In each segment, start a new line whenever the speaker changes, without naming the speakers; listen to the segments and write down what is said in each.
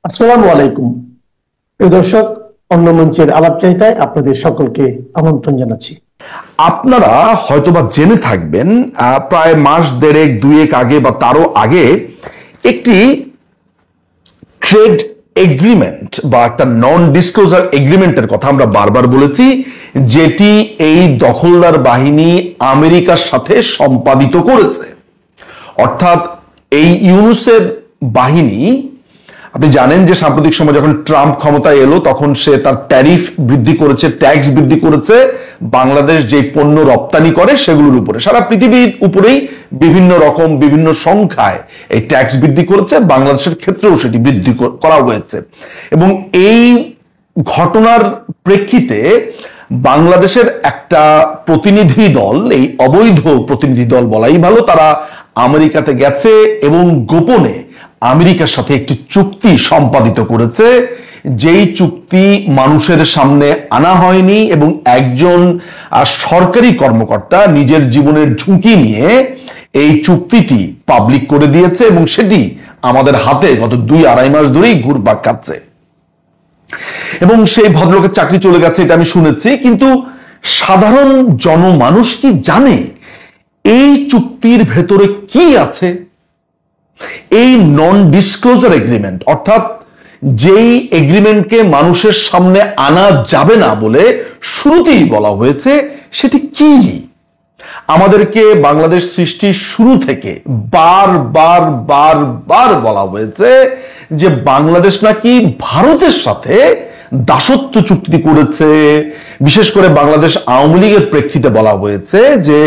আসসালামু আলাইকুম। প্রিয় দর্শক, অন্য মঞ্চের আলাপচারিতায় আপনাদের সকলকে আমন্ত্রণ জানাচ্ছি।
আপনারা হয়তোবা জেনে থাকবেন প্রায় মাস দেড়েক দুয়েক আগে বা তারও আগে একটি ট্রেড এগ্রিমেন্ট বা একটা নন ডিসক্লোজার এগ্রিমেন্টের কথা আমরা বারবার বলেছি, যেটি এই দখলদার বাহিনী আমেরিকার সাথে সম্পাদিত করেছে। অর্থাৎ এই ইউনুসের বাহিনী, আপনি জানেন যে সাম্প্রতিক সময় যখন ট্রাম্প ক্ষমতায় এলো তখন সে তার ট্যারিফ বৃদ্ধি করেছে, ট্যাক্স বৃদ্ধি করেছে বাংলাদেশ যে পণ্য রপ্তানি করে সেগুলোর উপরে। সারা পৃথিবীর উপরেই বিভিন্ন রকম বিভিন্ন সংখ্যায় এই ট্যাক্স বৃদ্ধি করেছে, বাংলাদেশের ক্ষেত্রেও সেটি বৃদ্ধি করা হয়েছে। এবং এই ঘটনার প্রেক্ষিতে বাংলাদেশের একটা প্রতিনিধি দল, এই অবৈধ প্রতিনিধি দল বলাই ভালো, তারা আমেরিকাতে গেছে এবং গোপনে আমেরিকার সাথে একটি চুক্তি সম্পাদিত করেছে, যেই চুক্তি মানুষের সামনে আনা হয়নি এবং একজন সরকারি কর্মকর্তা নিজের জীবনের ঝুঁকি নিয়ে এই চুক্তিটি পাবলিক করে দিয়েছে এবং সেটি আমাদের হাতে গত 2-2.5 মাস ধরেই ঘুরপাক খাচ্ছে। এবং সেই ভদ্রলোকের চাকরি চলে গেছে, এটা আমি শুনেছি, কিন্তু সাধারণ জনমানুষ কি জানে এই চুক্তির ভেতরে কি আছে? এই নন ডিসক্লোজার এগ্রিমেন্ট, অর্থাৎ যেই এগ্রিমেন্টকে মানুষের সামনে আনা যাবে না বলে শুরুতেই বলা হয়েছে, সেটি কি? আমাদেরকে বাংলাদেশ সৃষ্টির শুরু থেকে বার বলা হয়েছে যে বাংলাদেশ নাকি ভারতের সাথে দাসত্ব চুক্তি করেছে। বিশেষ করে বাংলাদেশ আওয়ামী লীগের প্রেক্ষিতে বলা হয়েছে যে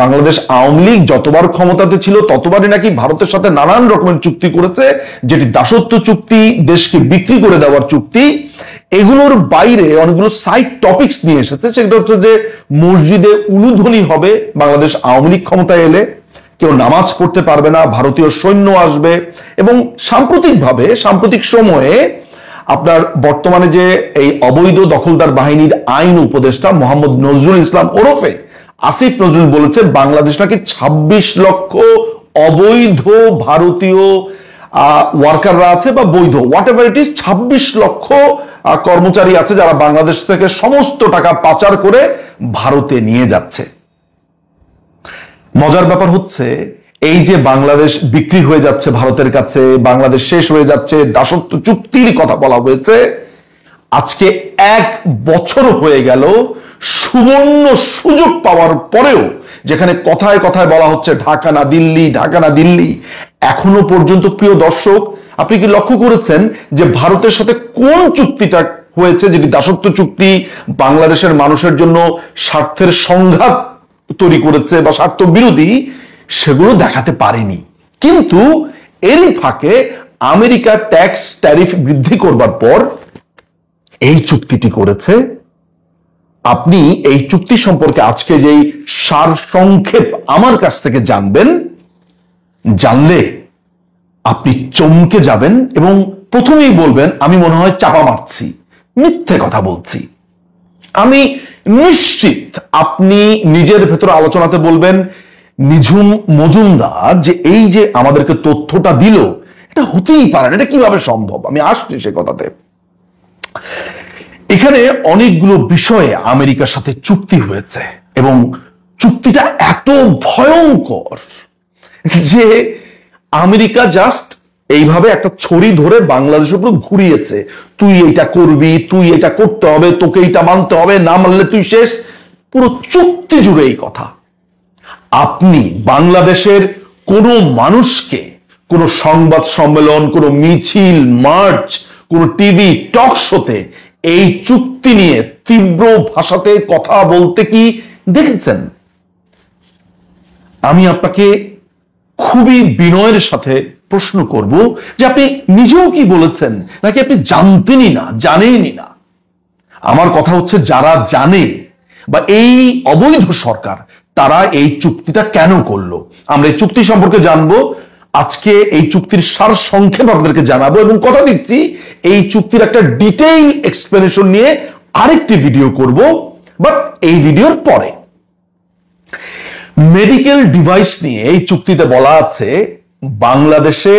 বাংলাদেশ আওয়ামী লীগ যতবার ক্ষমতাতে ছিল ততবারই নাকি ভারতের সাথে নানান রকমের চুক্তি করেছে, যেটি দাসত্ব চুক্তি, দেশকে বিক্রি করে দেওয়ার চুক্তি। এগুলোর বাইরে অনেকগুলো সাইড টপিকস নিয়ে এসেছে। সেটা হচ্ছে যে মসজিদে উলুধ্বনি হবে বাংলাদেশ আওয়ামী লীগ ক্ষমতায় এলে, কেউ নামাজ পড়তে পারবে না, ভারতীয় সৈন্য আসবে। এবং সাম্প্রতিক সময়ে আপনার বর্তমানে যে এই অবৈধ দখলদার বাহিনীর আইন উপদেষ্টা মোহাম্মদ নজরুল ইসলাম ওরফে আসিফ নজরুল বলেছে বাংলাদেশ নাকি 26 লক্ষ অবৈধ ভারতীয় ওয়ার্কাররা আছে বা বৈধ, হোয়াট এভার ইট ইজ, 26 লক্ষ কর্মচারী আছে যারা বাংলাদেশ থেকে সমস্ত টাকা পাচার করে ভারতে নিয়ে যাচ্ছে। মজার ব্যাপার হচ্ছে এই যে বাংলাদেশ বিক্রি হয়ে যাচ্ছে ভারতের কাছে, বাংলাদেশ শেষ হয়ে যাচ্ছে, দাসত্ব চুক্তির কথা বলা হয়েছে, আজকে 1 বছর হয়ে গেল সুবর্ণ সুযোগ পাওয়ার পরেও, যেখানে কথায় কথায় বলা হচ্ছে ঢাকা না দিল্লি, ঢাকা না দিল্লি, এখনো পর্যন্ত প্রিয় দর্শক আপনি কি লক্ষ্য করেছেন যে ভারতের সাথে কোন চুক্তিটা হয়েছে যেটি দাসত্ব চুক্তি, বাংলাদেশের মানুষের জন্য স্বার্থের সংঘাত তৈরি করেছে বা স্বার্থ বিরোধী, সেগুলো দেখাতে পারেনি। কিন্তু এরই ফাঁকে আমেরিকা ট্যাক্স ট্যারিফ বৃদ্ধি করবার পর এই চুক্তিটি করেছে। আপনি এই চুক্তি সম্পর্কে আজকে যেই সার সংক্ষেপ আমার কাছ থেকে জানবেন, জানলে আপনি চমকে যাবেন এবং প্রথমেই বলবেন আমি মনে হয় চাপা মারছি, মিথ্যে কথা বলছি। আমি নিশ্চিত আপনি নিজের ভেতরে আলোচনাতে বলবেন নিঝুম মজুমদার যে এই যে আমাদেরকে তথ্যটা দিল, এটা হতেই পারে না, এটা কিভাবে সম্ভব? আমি আসছি সে কথাতে। এখানে অনেকগুলো বিষয়ে আমেরিকার সাথে চুক্তি হয়েছে এবং চুক্তিটা এত ভয়ঙ্কর যে আমেরিকা জাস্ট এইভাবে একটা ছড়ি ধরে বাংলাদেশের উপর ঘুরিয়েছে, তুই এটা করবি, তুই এটা করতে হবে, তোকে এটা মানতে হবে, না মানলে তুই শেষ। পুরো চুক্তি জুড়ে এই কথা। আপনি বাংলাদেশের কোনো মানুষকে কোনো সংবাদ সম্মেলন, কোনো মিছিল, মার্চ, কোনো টিভি টক শোতে এই চুক্তি নিয়ে তীব্র ভাষাতে কথা বলতে কি দেখেছেন? আমি আপনাকে খুবই বিনয়ের সাথে প্রশ্ন করব যে আপনি নিজেও কি বলেছেন, নাকি আপনি জানতেনই না, জানেনই না? আমার কথা হচ্ছে যারা জানে বা এই অবৈধ সরকার, তারা এই চুক্তিটা কেন করলো, আমরা এই চুক্তি সম্পর্কে জানবো। আজকে এই চুক্তির সার সংক্ষেপ আপনাদেরকে জানাবো এবং কথা দিচ্ছি এই চুক্তির একটা ডিটেইল এক্সপ্লেনেশন নিয়ে আরেকটি ভিডিও করব, বাট এই ভিডিওর পরে। মেডিকেল ডিভাইস নিয়ে এই চুক্তিতে বলা আছে বাংলাদেশে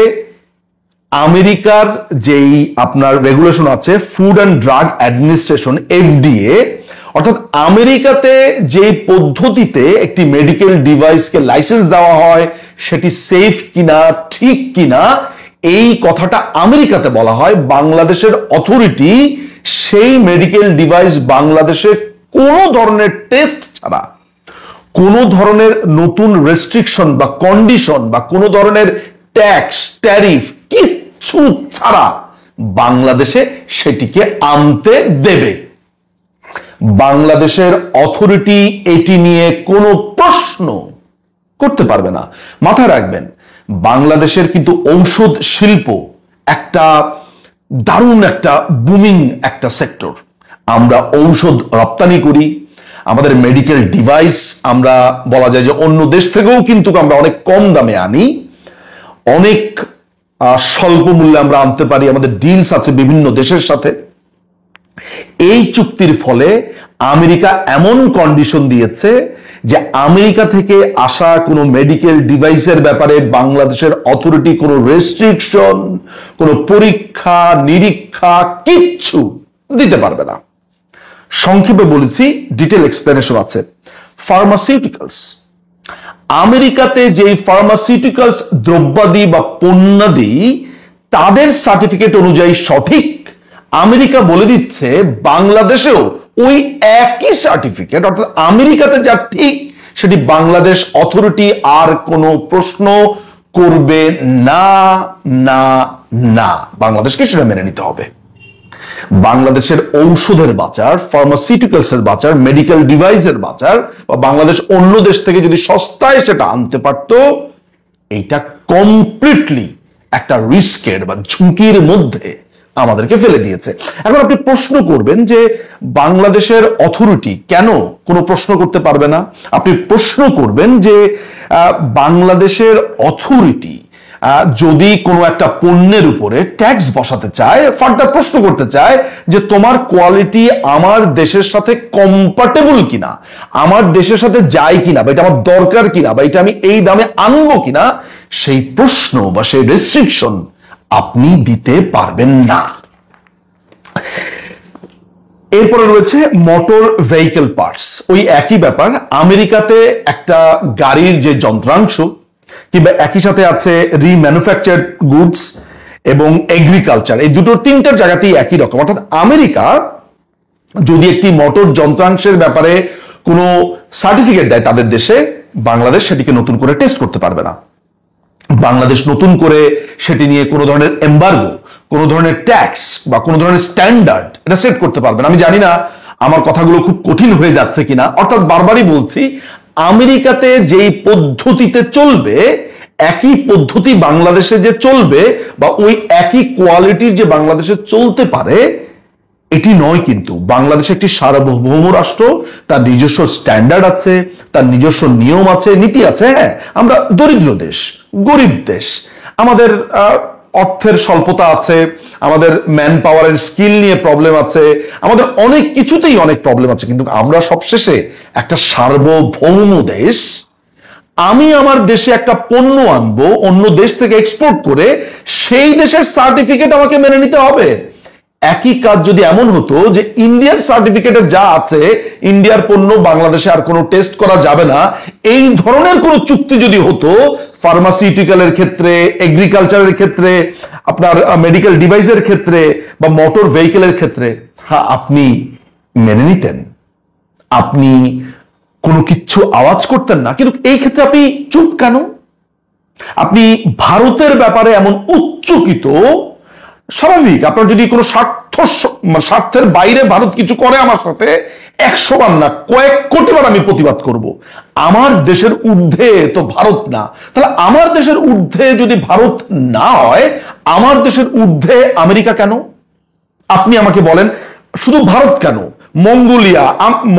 আমেরিকার যেই আপনার রেগুলেশন আছে, food and drug administration, FDA, অর্থাৎ আমেরিকাতে যে পদ্ধতিতে একটি মেডিকেল ডিভাইসকে লাইসেন্স দেওয়া হয় সেটি সেফ কিনা, ঠিক কিনা, এই কথাটা আমেরিকাতে বলা হয়। বাংলাদেশের অথরিটি সেই মেডিকেল ডিভাইস বাংলাদেশে কোনো ধরনের টেস্ট ছাড়া, কোনো ধরনের নতুন রেস্ট্রিকশন বা কন্ডিশন বা কোনো ধরনের ট্যাক্স, ট্যারিফ কিচ্ছু ছাড়া বাংলাদেশে সেটিকে আনতে দেবে। বাংলাদেশের অথরিটি এটি নিয়ে কোনো প্রশ্ন করতে পারবে না। মাথায় রাখবেন, বাংলাদেশের কিন্তু ঔষধ শিল্প একটা দারুণ একটা বুমিং একটা সেক্টর। আমরা ঔষধ রপ্তানি করি, আমাদের মেডিকেল ডিভাইস আমরা বলা যায় যে অন্য দেশ থেকেও কিন্তু আমরা অনেক কম দামে আনি, অনেক স্বল্প মূল্যে আমরা আনতে পারি, আমাদের ডিলস আছে বিভিন্ন দেশের সাথে। এই চুক্তির ফলে আমেরিকা এমন কন্ডিশন দিয়েছে যে আমেরিকা থেকে আসা কোনো মেডিকেল ডিভাইসের ব্যাপারে বাংলাদেশের অথরিটি কোনো রেস্ট্রিকশন, কোনো পরীক্ষা নিরীক্ষা কিচ্ছু দিতে পারবে না। সংক্ষেপে বলেছি, ডিটেল এক্সপ্লেনেশন আছে। ফার্মাসিউটিক্যালস, আমেরিকাতে যেই ফার্মাসিউটিক্যালস দ্রব্যাদি বা পণ্যাদি তাদের সার্টিফিকেট অনুযায়ী সঠিক, আমেরিকা বলে দিচ্ছে বাংলাদেশেও ওই একই সার্টিফিকেট, অর্থাৎ আমেরিকাতে যা ঠিক সেটি বাংলাদেশ অথরিটি আর কোনো প্রশ্ন করবে না, না, না, বাংলাদেশকে সেটা মেনে নিতে হবে। বাংলাদেশের ঔষধের বাজার, ফার্মাসিউটিক্যালসের বাজার, মেডিকেল ডিভাইসের বাজার বা বাংলাদেশ অন্য দেশ থেকে যদি সস্তায় সেটা আনতে পারত, এইটা কমপ্লিটলি একটা রিস্কের বা ঝুঁকির মধ্যে আমাদেরকে ফেলে দিয়েছে। এখন আপনি প্রশ্ন করবেন যে বাংলাদেশের অথরিটি কেন কোনো প্রশ্ন করতে পারবে না? আপনি প্রশ্ন করবেন যে বাংলাদেশের অথরিটি যদি কোনো একটা পণ্যের উপরে ট্যাক্স বসাতে চায়, ফার্দার প্রশ্ন করতে চায় যে তোমার কোয়ালিটি আমার দেশের সাথে কম্পাটেবল কিনা, আমার দেশের সাথে যায় কিনা, বা এটা আমার দরকার কিনা, বা এটা আমি এই দামে আনবো কিনা, সেই প্রশ্ন বা সেই রেস্ট্রিকশন আপনি দিতে পারবেন না। এরপরে রয়েছে মোটর ভেহিকেল পার্টস। ওই একই ব্যাপার, আমেরিকাতে একটা গাড়ির যে যন্ত্রাংশ কিংবা একই সাথে আছে রিম্যানুফ্যাকচার্ড গুডস এবং এগ্রিকালচার, এই দুটো তিনটার জায়গাতেই একই রকম। অর্থাৎ আমেরিকা যদি একটি মোটর যন্ত্রাংশের ব্যাপারে কোনো সার্টিফিকেট দেয় তাদের দেশে, বাংলাদেশ সেটিকে নতুন করে টেস্ট করতে পারবে না। বাংলাদেশ নতুন করে সেটি নিয়ে কোনো ধরনের এম্বার্গো, কোনো ধরনের ট্যাক্স বা কোনো ধরনের স্ট্যান্ডার্ড এটা সেট করতে পারবে না। আমি জানি না আমার কথাগুলো খুব কঠিন হয়ে যাচ্ছে কিনা। অর্থাৎ বারবারই বলছি, আমেরিকাতে যেই পদ্ধতিতে চলবে একই পদ্ধতি বাংলাদেশে যে চলবে বা ওই একই কোয়ালিটির যে বাংলাদেশে চলতে পারে এটি নয়। কিন্তু বাংলাদেশ একটি সার্বভৌম রাষ্ট্র, তার নিজস্ব স্ট্যান্ডার্ড আছে, তার নিজস্ব নিয়ম আছে, নীতি আছে। হ্যাঁ, আমরা দরিদ্র দেশ, গরিব দেশ, আমাদের অর্থের স্বল্পতা আছে, আমাদের ম্যান পাওয়ারের স্কিল নিয়ে প্রবলেম আছে, আমাদের অনেক কিছুতেই অনেক প্রবলেম আছে, কিন্তু আমরা সবশেষে একটা সার্বভৌম দেশ। আমি আমার দেশে একটা পণ্য আনবো অন্য দেশ থেকে এক্সপোর্ট করে, সেই দেশের সার্টিফিকেট আমাকে মেনে নিতে হবে। একই কাজ যদি এমন হতো যে ইন্ডিয়ার সার্টিফিকেটে যা আছে, ইন্ডিয়ার পণ্য বাংলাদেশে আর কোনো টেস্ট করা যাবে না, এই ধরনের কোনো চুক্তি যদি হতো ফার্মাসিউটিক্যালের ক্ষেত্রে, এগ্রিকালচারের ক্ষেত্রে, আপনার মেডিকেল ডিভাইসের ক্ষেত্রে বা মোটর ভেহিকেলের ক্ষেত্রে, হ্যাঁ আপনি মেনে নিতেন, আপনি কোনো কিচ্ছু আওয়াজ করতেন না। কিন্তু এই ক্ষেত্রে আপনি চুপ কেন? আপনি ভারতের ব্যাপারে এমন উচ্চকিত, স্বাভাবিক, আপনার যদি কোনো স্বার্থের বাইরে ভারত কিছু করে আমার সাথে, 100 বার না কয়েক কোটি বার আমি প্রতিবাদ করব। আমার দেশের ঊর্ধ্বে তো ভারত না। তাহলে আমার দেশের ঊর্ধ্বে যদি ভারত না হয়, আমার দেশের ঊর্ধ্বে আমেরিকা কেন? আপনি আমাকে বলেন, শুধু ভারত কেন,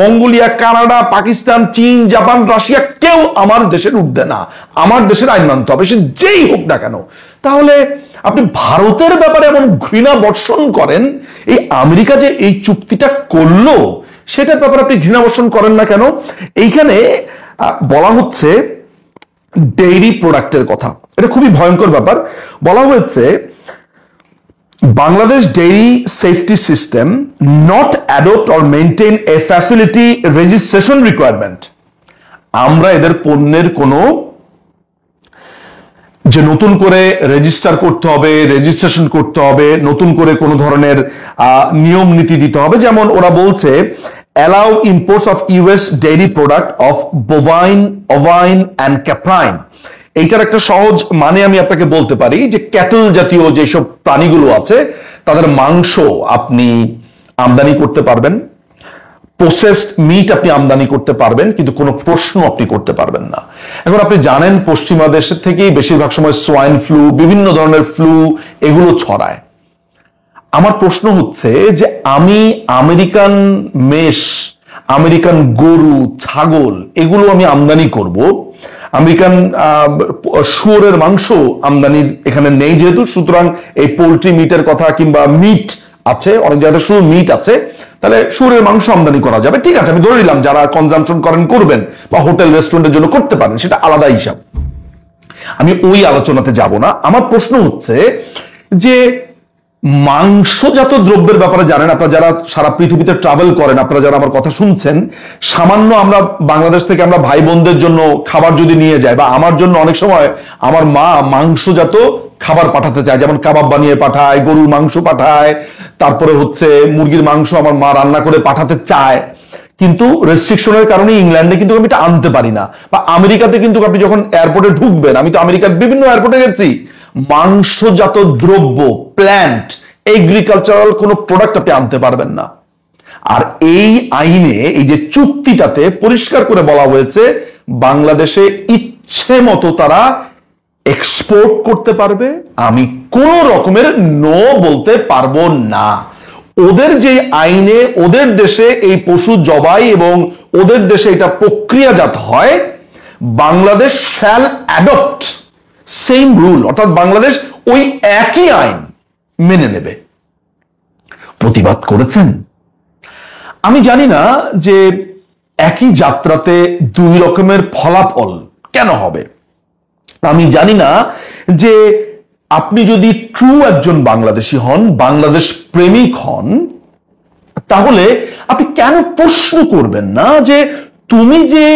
মঙ্গোলিয়া, কানাডা, পাকিস্তান, চীন, জাপান, রাশিয়া, কেউ আমার দেশের ঊর্ধ্বে না। আমার দেশের আইন মানতে হবে, সে যেই হোক না কেন। তাহলে আপনি ভারতের ব্যাপারে এমন ঘৃণা বর্ষণ করেন, এই আমেরিকা যে এই চুক্তিটা করলো সেটার ব্যাপারে আপনি ঘৃণা বর্ষণ করেন না কেন? এইখানে বলা হচ্ছে ডেইরি প্রোডাক্টের কথা, এটা খুবই ভয়ঙ্কর ব্যাপার। বলা হয়েছে Bangladesh Dairy Safety System not adopt or maintain a facility registration requirement. আমরা এদের পণ্যের কোনো যে নতুন করে রেজিস্টার করতে হবে, রেজিস্ট্রেশন করতে হবে, নতুন করে কোনো ধরনের নিয়ম নীতি দিতে হবে। যেমন ওরা বলছে allow imports of US dairy product of bovine, ovine and caprine। এইটার একটা সহজ মানে আমি আপনাকে বলতে পারি যে ক্যাটল জাতীয় যেসব প্রাণীগুলো আছে তাদের মাংস আপনি আমদানি করতে পারবেন, প্রসেসড মিট আপনি আমদানি করতে পারবেন, কিন্তু কোনো প্রশ্ন আপনি করতে পারবেন না। এখন আপনি জানেন পশ্চিমা দেশের থেকেই বেশিরভাগ সময় সোয়াইন ফ্লু, বিভিন্ন ধরনের ফ্লু এগুলো ছড়ায়। আমার প্রশ্ন হচ্ছে যে আমি আমেরিকান মেষ, আমেরিকান গরু, ছাগল এগুলো আমি আমদানি করব, আমেরিকান শুয়োরের মাংস আমদানি এখানে নেই যেহেতু, সুতরাং এই পোল্ট্রি মিটের কথা কিংবা মিট আছে, অনেক জায়গায় শুধু মিট আছে, তাহলে শুয়োরের মাংস আমদানি করা যাবে। ঠিক আছে, আমি ধরে নিলাম যারা কনজাম্পশন করেন করবেন বা হোটেল রেস্টুরেন্টের জন্য করতে পারেন, সেটা আলাদা হিসাব, আমি ওই আলোচনাতে যাব না। আমার প্রশ্ন হচ্ছে যে মাংসজাত দ্রব্যের ব্যাপারে জানেন আপনারা যারা সারা পৃথিবীতে ট্রাভেল করেন, আপনারা যারা আমার কথা শুনছেন, সামান্য আমরা বাংলাদেশ থেকে আমরা ভাই বোনদের জন্য খাবার যদি নিয়ে যাই, বা আমার জন্য অনেক সময় আমার মা মাংসজাত খাবার পাঠাতে চায়, যেমন কাবাব বানিয়ে পাঠায়, গরুর মাংস পাঠায়, তারপরে হচ্ছে মুরগির মাংস আমার মা রান্না করে পাঠাতে চায়, কিন্তু রেস্ট্রিকশনের কারণে ইংল্যান্ডে কিন্তু আমি এটা আনতে পারি না। বা আমেরিকাতে কিন্তু আপনি যখন এয়ারপোর্টে ঢুকবেন, আমি তো আমেরিকার বিভিন্ন এয়ারপোর্টে গেছি, মাংসজাত দ্রব্য, প্ল্যান্ট, এগ্রিকালচারাল কোনো প্রোডাক্ট আপনি আনতে পারবেন না। আর এই আইনে, এই যে চুক্তিটাতে পরিষ্কার করে বলা হয়েছে বাংলাদেশে ইচ্ছে মতো তারা এক্সপোর্ট করতে পারবে, আমি কোন রকমের নো বলতে পারবো না। ওদের যে আইনে ওদের দেশে এই পশু জবাই এবং ওদের দেশে এটা প্রক্রিয়াজাত হয়, Bangladesh shall adopt same rule, অর্থাৎ বাংলাদেশ ওই একই আইন মেনে নেবে। প্রতিবাদ করেছেন? আমি জানি না যে একই যাত্রাতে দুই রকমের ফলাফল কেন হবে। আমি জানি না যে আপনি যদি ট্রু একজন বাংলাদেশি হন, বাংলাদেশ প্রেমিক হন, তাহলে আপনি কেন প্রশ্ন করবেন না যে তুমি যে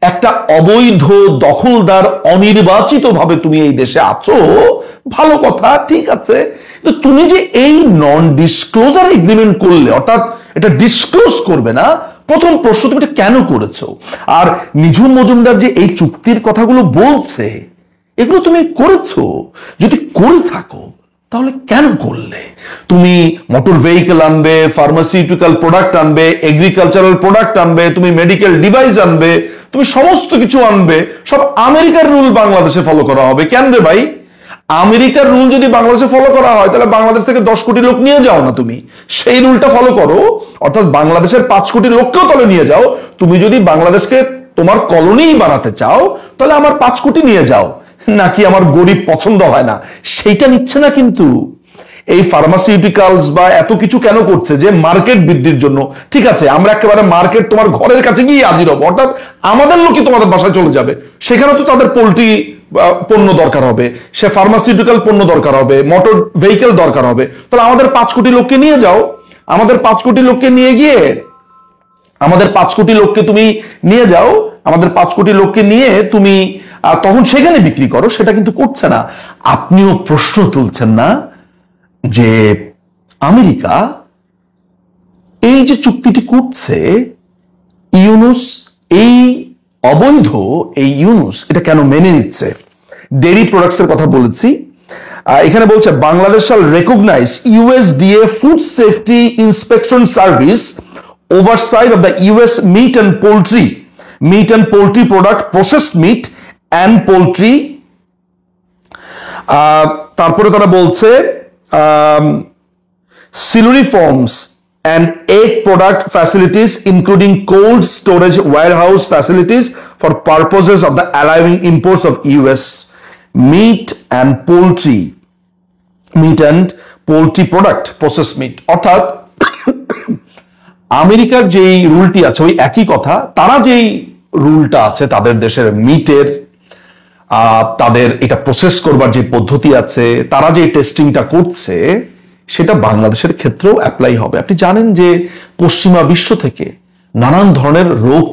একটা অবৈধ দখলদার, অনির্বাচিত ভাবে তুমি এই দেশে আছো, ভালো কথা, ঠিক আছে, কিন্তু তুমি যে এই নন ডিসক্লোজার এগ্রিমেন্ট করলে, অর্থাৎ এটা ডিসক্লোজ করবে না, প্রথম প্রশ্ন তুমি এটা কেন করেছো? আর নিঝুম মজুমদার যে এই চুক্তির কথাগুলো বলছে, এগুলো তুমি করেছো? যদি করে থাকো তাহলে কেন করলে? তুমি মোটর ভেহিকেল আনবে, ফার্মাসিউটিক্যাল প্রোডাক্ট আনবে, এগ্রিকালচারাল প্রোডাক্ট আনবে, তুমি মেডিকেল ডিভাইস আনবে, তুমি সমস্ত কিছু আনবে, সব আমেরিকার রুল বাংলাদেশে ফলো করা হবে। কেন রে ভাই? আমেরিকার রুল যদি বাংলাদেশে ফলো করা হয়, তাহলে বাংলাদেশ থেকে 10 কোটি লোক নিয়ে যাও না, তুমি সেই রুলটা ফলো করো, অর্থাৎ বাংলাদেশের 5 কোটি লোককেও তাহলে নিয়ে যাও। তুমি যদি বাংলাদেশকে তোমার কলোনি বানাতে চাও, তাহলে আমার 5 কোটি নিয়ে যাও। নাকি আমার গরিব পছন্দ হয় না, সেইটা নিচ্ছে না। কিন্তু এই ফার্মাসিউটিক্যালস বা এত কিছু কেন করছে? যে মার্কেট বৃদ্ধির জন্য। ঠিক আছে, আমরা একেবারে মার্কেট তোমার ঘরের কাছে গিয়ে হাজির হবো, অর্থাৎ আমাদের লোকই তোমাদের বাসায় চলে যাবে। সেখানে তো তাদের পোল্ট্রি পণ্য দরকার হবে, সে ফার্মাসিউটিক্যাল পণ্য দরকার হবে, মোটর ভেহিকেল দরকার হবে। তাহলে আমাদের 5 কোটি লোককে নিয়ে যাও, আমাদের 5 কোটি লোককে নিয়ে গিয়ে, আমাদের 5 কোটি লোককে তুমি নিয়ে যাও, আমাদের 5 কোটি লোককে নিয়ে তুমি তখন সেখানে বিক্রি করো। সেটা কিন্তু করছে না। আপনিও প্রশ্ন তুলছেন না যে আমেরিকা এই যে চুক্তিটি করছে, ইউনুস এই অবৈধ, এই ইউনুস এটা কেন মেনে নিচ্ছে? ডেইরি প্রোডাক্টস এর কথা বলেছি, এখানে বলছে Bangladesh shall recognise USDA food safety inspection service oversight of the US meat and poultry product, processed meat and poultry। তারপরে তারা বলছে siluriforms and egg product facilities including cold storage warehouse facilities for purposes of the allowing imports of US meat and poultry product, processed meat। অর্থাৎ আমেরিকার যেই রুলটি আছে ওই একই কথা, তারা যেই রুলটা আছে তাদের দেশের মিটের, তাদের এটা প্রসেস করবার যে পদ্ধতি আছে, তারা যে টেস্টিংটা করছে, সেটা বাংলাদেশের ক্ষেত্রেও অ্যাপ্লাই হবে। আপনি জানেন যে পশ্চিমা বিশ্ব থেকে নানান ধরনের রোগ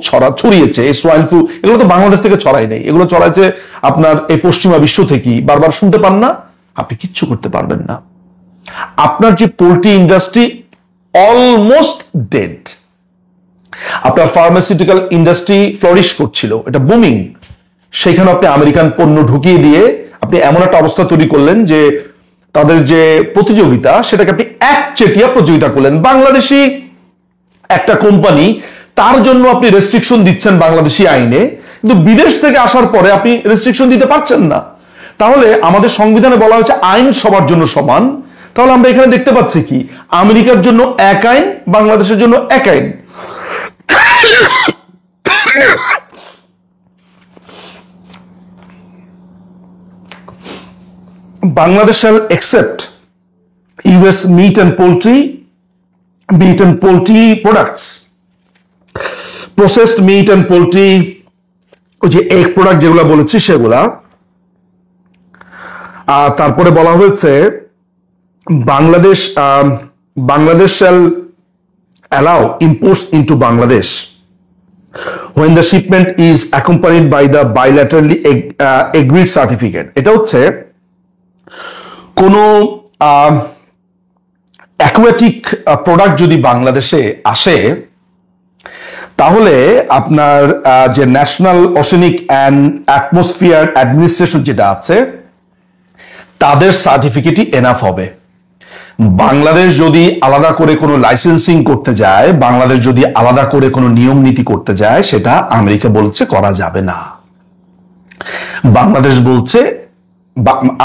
ছড়িয়েছে। এই সোয়াইন ফ্লু এগুলো তো বাংলাদেশ থেকে ছড়াই নেই, এগুলো ছড়াইছে আপনার এই পশ্চিমা বিশ্ব থেকেই। বারবার শুনতে পান না, আপনি কিচ্ছু করতে পারবেন না। আপনার যে পোল্ট্রি ইন্ডাস্ট্রি অলমোস্ট ডেড, আপনার ফার্মাসিউটিক্যাল ইন্ডাস্ট্রি ফ্লোরিশ করছিল, এটা বুমিং, সেখানে আপনি আমেরিকান পণ্য ঢুকিয়ে দিয়ে আপনি এমন একটা অবস্থা তৈরি করলেন যে তাদের যে প্রতিযোগিতা সেটাকে আপনি একচেটিয়া প্রতিযোগিতা করলেন। বাংলাদেশি একটা কোম্পানি, তার জন্য আপনি রেস্ট্রিকশন দিচ্ছেন বাংলাদেশি আইনে, কিন্তু বিদেশ থেকে আসার পরে আপনি রেস্ট্রিকশন দিতে পারছেন না। তাহলে আমাদের সংবিধানে বলা হয়েছে আইন সবার জন্য সমান। তাহলে আমরা এখানে দেখতে পাচ্ছি কি, আমেরিকার জন্য এক আইন, বাংলাদেশের জন্য এক আইন। Bangladesh shall accept US meat and poultry products, processed meat and poultry, ওই যে এগ প্রোডাক্ট যেগুলো বলেছি সেগুলা। তারপরে বলা হয়েছে Bangladesh shall allow imports into Bangladesh when the shipment is accompanied by the bilaterally agreed certificate। এটা হচ্ছে কোনো অ্যাকুয়াটিক প্রোডাক্ট যদি বাংলাদেশে আসে, তাহলে আপনার যে national oceanic and atmosphere administration যেটা আছে, তাদের সার্টিফিকেটই এনাফ হবে। বাংলাদেশ যদি আলাদা করে কোনো লাইসেন্সিং করতে যায়, বাংলাদেশ যদি আলাদা করে কোনো নিয়ম নীতি করতে যায়, সেটা আমেরিকা বলছে করা যাবে না। বাংলাদেশ বলছে,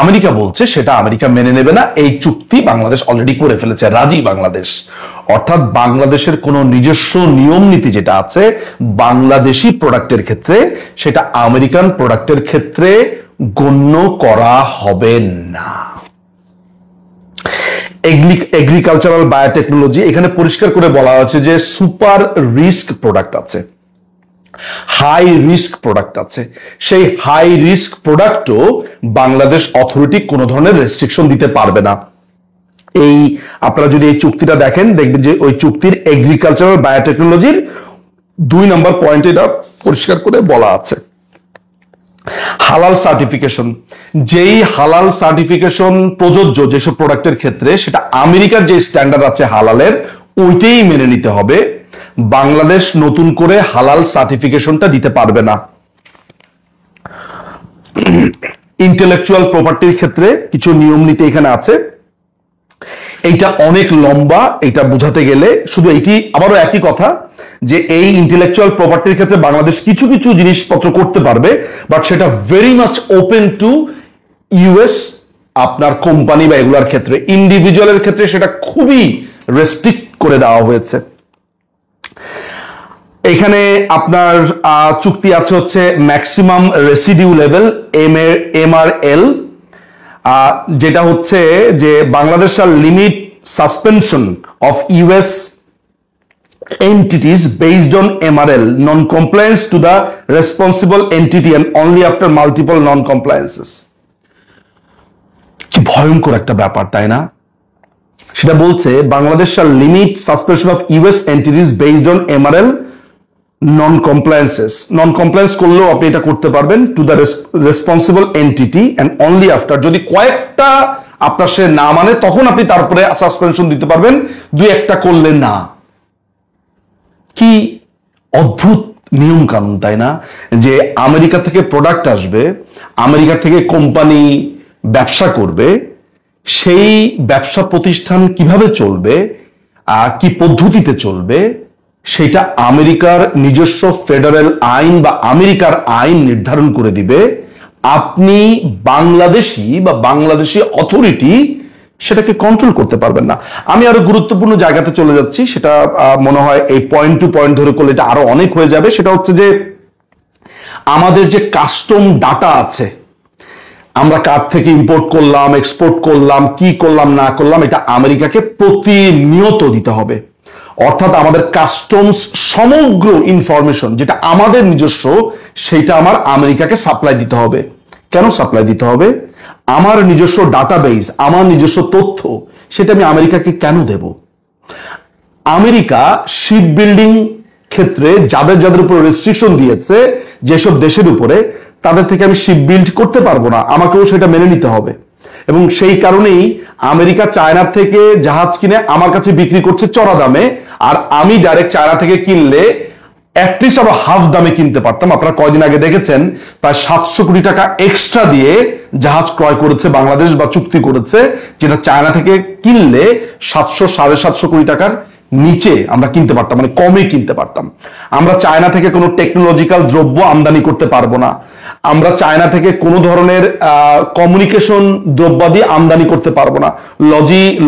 আমেরিকা বলছে সেটা আমেরিকা মেনে নেবে না। এই চুক্তি বাংলাদেশ অলরেডি করে ফেলেছে, রাজি বাংলাদেশ। অর্থাৎ বাংলাদেশের কোনো নিজস্ব নিয়ম নীতি যেটা আছে বাংলাদেশি প্রোডাক্টের ক্ষেত্রে, সেটা আমেরিকান প্রোডাক্টের ক্ষেত্রে গণ্য করা হবে না। এগ্রিকালচারাল বায়োটেকনোলজি, এখানে পরিষ্কার করে বলা হয়েছে যে সুপার রিস্ক প্রোডাক্ট আছে, হাই রিস্ক প্রোডাক্ট আছে। সেই হাই রিস্ক প্রোডাক্টও বাংলাদেশ অথরিটি কোনো ধরনের রেস্ট্রিকশন দিতে পারবে না। এই আপনারা যদি এই চুক্তিটা দেখেন, দেখবেন যে ওই চুক্তির এগ্রিকালচারাল বায়োটেকনোলজির 2 নম্বর পয়েন্টে এটা পরিষ্কার করে বলা আছে। হালাল সার্টিফিকেশন, যেই হালাল সার্টিফিকেশন প্রযোজ্য যেসব প্রোডাক্টের ক্ষেত্রে, সেটা আমেরিকার যে স্ট্যান্ডার্ড আছে হালালের, ওইটাই মেনে নিতে হবে। বাংলাদেশ নতুন করে হালাল সার্টিফিকেশনটা দিতে পারবে না। ইন্টেলেকচুয়াল প্রপার্টির ক্ষেত্রে কিছু নিয়ম নীতি এখানে আছে, এইটা অনেক লম্বা। এটা বোঝাতে গেলে শুধু এইটি আবারও একই কথা যে এই ইন্টেলেকচুয়াল প্রপার্টির ক্ষেত্রে বাংলাদেশ কিছু কিছু জিনিসপত্র করতে পারবে, বাট সেটা very much open to US আপনার কোম্পানি বা এগুলার ক্ষেত্রে। ইন্ডিভিজুয়ালের ক্ষেত্রে সেটা খুবই রেস্ট্রিক্ট করে দেওয়া হয়েছে। এখানে আপনার চুক্তি আছে হচ্ছে ম্যাক্সিমাম রেসিডিউ লেভেল MRL, যেটা হচ্ছে যে Bangladesh shall limit suspension of US entities based on MRL non-compliance to the responsible entity and only after multiple non-compliances। কি ভয়ঙ্কর একটা ব্যাপার, তাই না? সেটা বলছে Bangladesh shall limit suspension of US entities based on MRL non compliance করলেও আপনি এটা করতে পারবেন to the responsible entity and only after, যদি কয়েকটা আপনার সে না মানে তখন আপনি তারপরে সাসপেনশন দিতে পারবেন, 2-1টা করলে না। কি অদ্ভুত নিয়ম কানুন, তাই না? যে আমেরিকা থেকে প্রোডাক্ট আসবে, আমেরিকা থেকে কোম্পানি ব্যবসা করবে, সেই ব্যবসা প্রতিষ্ঠান কিভাবে চলবে, কি পদ্ধতিতে চলবে, সেটা আমেরিকার নিজস্ব ফেডারেল আইন বা আমেরিকার আইন নির্ধারণ করে দিবে। আপনি বাংলাদেশি বা বাংলাদেশি অথরিটি সেটাকে কন্ট্রোল করতে পারবেন না। আমি আরো গুরুত্বপূর্ণ জায়গাতে চলে যাচ্ছি, সেটা মনে হয় এই পয়েন্ট টু পয়েন্ট ধরে করলে এটা আরো অনেক হয়ে যাবে। সেটা হচ্ছে যে আমাদের যে কাস্টম ডাটা আছে, আমরা কার থেকে ইম্পোর্ট করলাম, এক্সপোর্ট করলাম, কি করলাম না করলাম, এটা আমেরিকাকে প্রতিনিয়ত দিতে হবে। অর্থাৎ আমাদের কাস্টমস সমগ্র ইনফরমেশন যেটা আমাদের নিজস্ব, সেটা আমার আমেরিকাকে সাপ্লাই দিতে হবে। কেন সাপ্লাই দিতে হবে? আমার নিজস্ব ডাটাবেস, আমার নিজস্ব তথ্য, সেটা আমি আমেরিকাকে কেন দেব? আমেরিকা শিপ বিল্ডিং ক্ষেত্রে যাদের যাদের উপর রেস্ট্রিকশন দিয়েছে, যেসব দেশের উপরে, তাদের থেকে আমি শিপ বিল্ড করতে পারবো না, আমাকেও সেটা মেনে নিতে হবে। এবং সেই কারণেই আমেরিকা চায়না থেকে জাহাজ কিনে আমার কাছে বিক্রি করছে চড়া দামে, আর আমি ডাইরেক্ট চায়না থেকে কিনলে অ্যাটলিস্ট আমরা হাফ দামে কিনতে পারতাম। আপনারা কয়দিন আগে দেখেছেন প্রায় 700 কোটি টাকা এক্সট্রা দিয়ে জাহাজ ক্রয় করেছে বাংলাদেশ বা চুক্তি করেছে, যেটা চায়না থেকে কিনলে 700-750 কোটি টাকার নিচে আমরা কিনতে পারতাম, মানে কমে কিনতে পারতাম। আমরা চায়না থেকে কোনো টেকনোলজিক্যাল দ্রব্য আমদানি করতে পারবো না, আমরা চায়না থেকে কোনো ধরনের কমিউনিকেশন দ্রব্যাদি আমদানি করতে পারবো না।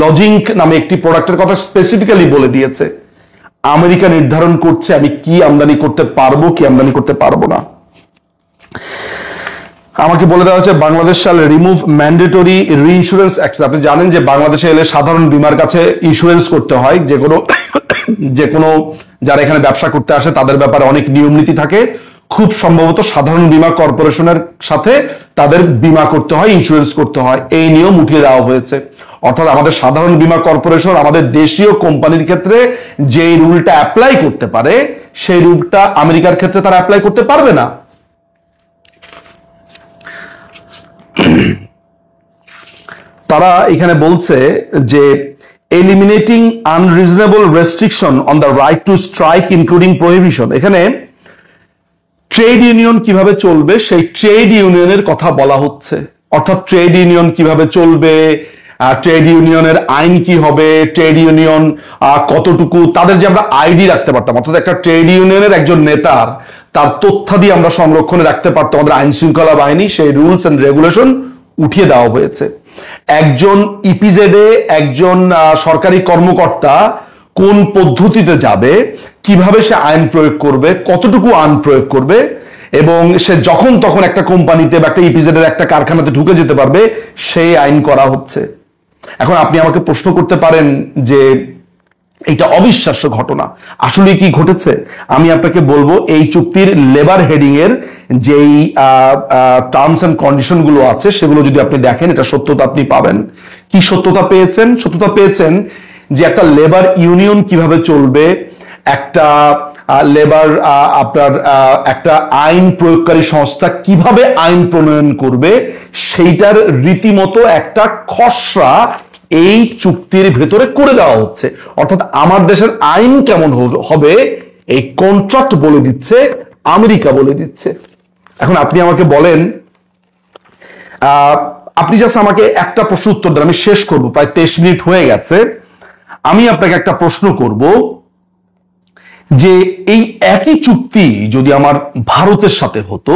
লজিংক নামে একটি প্রোডাক্টের কথা স্পেসিফিক্যালি বলে দিয়েছে। আমেরিকা নির্ধারণ করছে আমি কি আমদানি করতে পারবো, কি আমদানি করতে পারবো না। আমাকে বলে দেওয়া হচ্ছে বাংলাদেশ শাল রিমুভ ম্যান্ডেটরি রিইন্স্যুরেন্স অ্যাক্ট। আপনি জানেন যে বাংলাদেশে এলে সাধারণ বীমার কাছে ইন্স্যুরেন্স করতে হয়। যে কোনো যারা এখানে ব্যবসা করতে আসে তাদের ব্যাপারে অনেক নিয়ম নীতি থাকে। খুব সম্ভবত সাধারণ বীমা কর্পোরেশনের সাথে তাদের বীমা করতে হয়, ইন্স্যুরেন্স করতে হয়। এই নিয়ম উঠিয়ে দেওয়া হয়েছে। অর্থাৎ আমাদের সাধারণ বীমা কর্পোরেশন আমাদের দেশীয় কোম্পানির ক্ষেত্রে যে রুলটা অ্যাপ্লাই করতে পারে, সেই রুলটা আমেরিকার ক্ষেত্রে তারা অ্যাপ্লাই করতে পারবে না। তারা এখানে বলছে যে eliminating unreasonable restriction on the right two strike including prohibition. এখানে ট্রেড ইউনিয়ন কিভাবে চলবে সেই ট্রেড ইউনিয়নের কথা বলা হচ্ছে। অর্থাৎ ট্রেড ইউনিয়ন কিভাবে চলবে, ট্রেড ইউনিয়নের আইন কি হবে, ট্রেড ইউনিয়ন কতটুকু, তাদের যে আমরা আইডি রাখতে পারতাম, অর্থাৎ একটা ট্রেড ইউনিয়নের একজন নেতার তার তথ্যাদি আমরা সংরক্ষণে রাখতে পারতাম আমাদের আইন শৃঙ্খলা বাহিনী, সেই রুলস এন্ড রেগুলেশন উঠিয়ে দেওয়া হয়েছে। একজন ইপিজেডে একজন সরকারি কর্মকর্তা কোন পদ্ধতিতে যাবে, কিভাবে সে আইন প্রয়োগ করবে, কতটুকু আইন প্রয়োগ করবে, এবং সে যখন তখন একটা কোম্পানিতে বা একটা ইপিজেডের একটা কারখানাতে ঢুকে যেতে পারবে, সেই আইন করা হচ্ছে। এখন আপনি আমাকে প্রশ্ন করতে পারেন যে এটা অবিশ্বাস্য ঘটনা, আসলে কি ঘটেছে? আমি আপনাকে বলবো এই চুক্তির লেবার হেডিং এর যেই টার্মস এন্ড কন্ডিশন গুলো আছে সেগুলো যদি আপনি দেখেন, এটা সত্যতা আপনি পাবেন। কি সত্যতা পেয়েছেন? সত্যতা পেয়েছেন যে একটা লেবার ইউনিয়ন কিভাবে চলবে, একটা লেবার আপনার একটা আইন প্রয়োগকারী সংস্থা কিভাবে আইন প্রণয়ন করবে, সেইটার রীতিমতো একটা খসড়া এই চুক্তির ভেতরে করে দেওয়া হচ্ছে। অর্থাৎ আমার দেশের আইন কেমন হবে এই কন্ট্রাক্ট বলে দিচ্ছে, আমেরিকা বলে দিচ্ছে। এখন আপনি আমাকে বলেন, আপনি জাস্ট আমাকে একটা প্রশ্ন উত্তর দেন, আমি শেষ করব, প্রায় 23 মিনিট হয়ে গেছে। আমি আপনাকে একটা প্রশ্ন করব যে এই একই চুক্তি যদি আমার ভারতের সাথে হতো,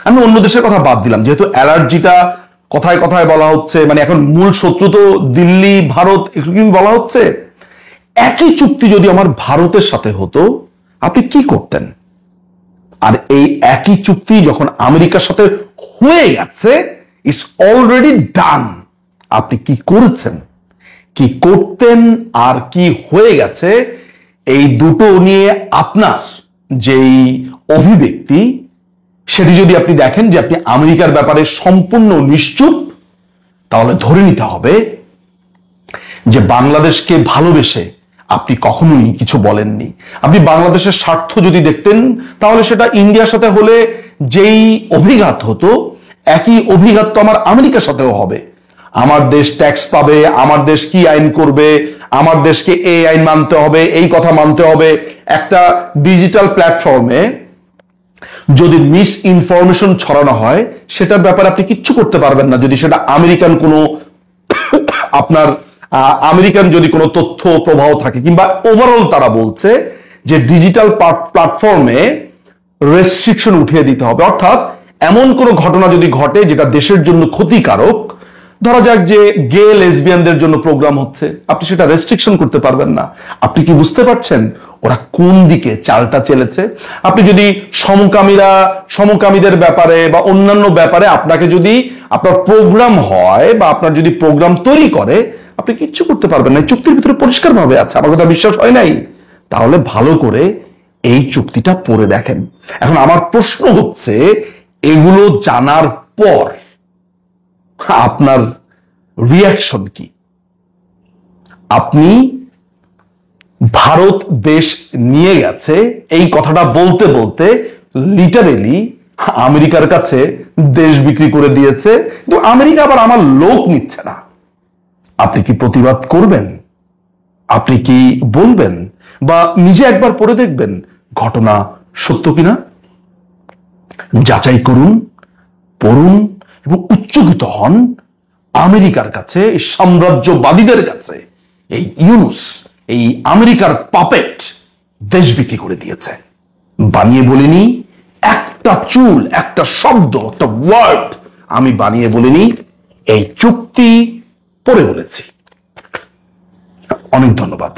আমি অন্য দেশের কথা বাদ দিলাম, যেহেতু অ্যালার্জিটা কথায় কথায় বলা হচ্ছে, মানে এখন মূল শত্রু তো দিল্লি ভারত একটু কি বলা হচ্ছে, একই চুক্তি যদি আমার ভারতের সাথে হতো আপনি কি করতেন? আর এই একই চুক্তি যখন আমেরিকার সাথে হয়ে গেছে, ইটস অলরেডি ডান, আপনি কি করেছেন, কি করতেন, আর কি হয়ে গেছে, এই দুটো নিয়ে আপনার যেই অভিব্যক্তি সেটি যদি আপনি দেখেন যে আপনি আমেরিকার ব্যাপারে সম্পূর্ণ নিশ্চুপ, তাহলে ধরে নিতে হবে যে বাংলাদেশকে ভালোবেসে আপনি কখনোই কিছু বলেননি। আপনি বাংলাদেশের স্বার্থ যদি দেখতেন তাহলে সেটা ইন্ডিয়ার সাথে হলে যেই অভিঘাত হতো, একই অভিঘাত তো আমার আমেরিকার সাথেও হবে। আমার দেশ ট্যাক্স পাবে, আমার দেশ কি আইন করবে, আমার দেশকে এই আইন মানতে হবে, এই কথা মানতে হবে। একটা ডিজিটাল প্ল্যাটফর্মে যদি মিস ইনফরমেশন ছড়ানো হয়, সেটার ব্যাপারে আপনি কিচ্ছু করতে পারবেন না যদি সেটা আমেরিকান কোনো আপনার আমেরিকান যদি কোনো তথ্য প্রবাহ থাকে, কিংবা ওভারঅল তারা বলছে যে ডিজিটাল প্ল্যাটফর্মে রেস্ট্রিকশন উঠিয়ে দিতে হবে। অর্থাৎ এমন কোনো ঘটনা যদি ঘটে যেটা দেশের জন্য ক্ষতিকারক, ধরা যাক যে গে লেসবিয়ানদের জন্য প্রোগ্রাম হচ্ছে, আপনি সেটা রেস্ট্রিকশন করতে পারবেন না। আপনি কি বুঝতে পারছেন ওরা কোন দিকে চালটা চেলেছে? আপনি যদি সমকামীদের ব্যাপারে বা অন্যান্য ব্যাপারে আপনাকে যদি আপনার প্রোগ্রাম হয় বা আপনার যদি প্রোগ্রাম তৈরি করে, আপনি কিচ্ছু করতে পারবেন না। চুক্তির ভিতরে পরিষ্কার ভাবে আছে, আমার কথা বিশ্বাস হয় নাই? তাহলে ভালো করে এই চুক্তিটা পড়ে দেখেন। এখন আমার প্রশ্ন হচ্ছে, এগুলো জানার পর আপনার রিয়াকশন কি? আপনি ভারত দেশ নিয়ে গেছে এই কথাটা বলতে বলতে লিটারেলি আমেরিকার কাছে দেশ বিক্রি করে দিয়েছে, কিন্তু আমেরিকা আবার আমার লোক নিচ্ছে না। আপনি কি প্রতিবাদ করবেন? আপনি কি বলবেন বা নিজে একবার পড়ে দেখবেন ঘটনা সত্য কিনা? যাচাই করুন, পড়ুন এবং উচ্চকিত হন। আমেরিকার কাছে, সাম্রাজ্যবাদীদের কাছে এই ইউনুস, এই আমেরিকার পাপেট দেশ বিক্রি করে দিয়েছে। বানিয়ে বলিনি একটা চুল, একটা শব্দ, একটা ওয়ার্ড আমি বানিয়ে বলিনি, এই চুক্তি পড়ে বলেছি। অনেক ধন্যবাদ।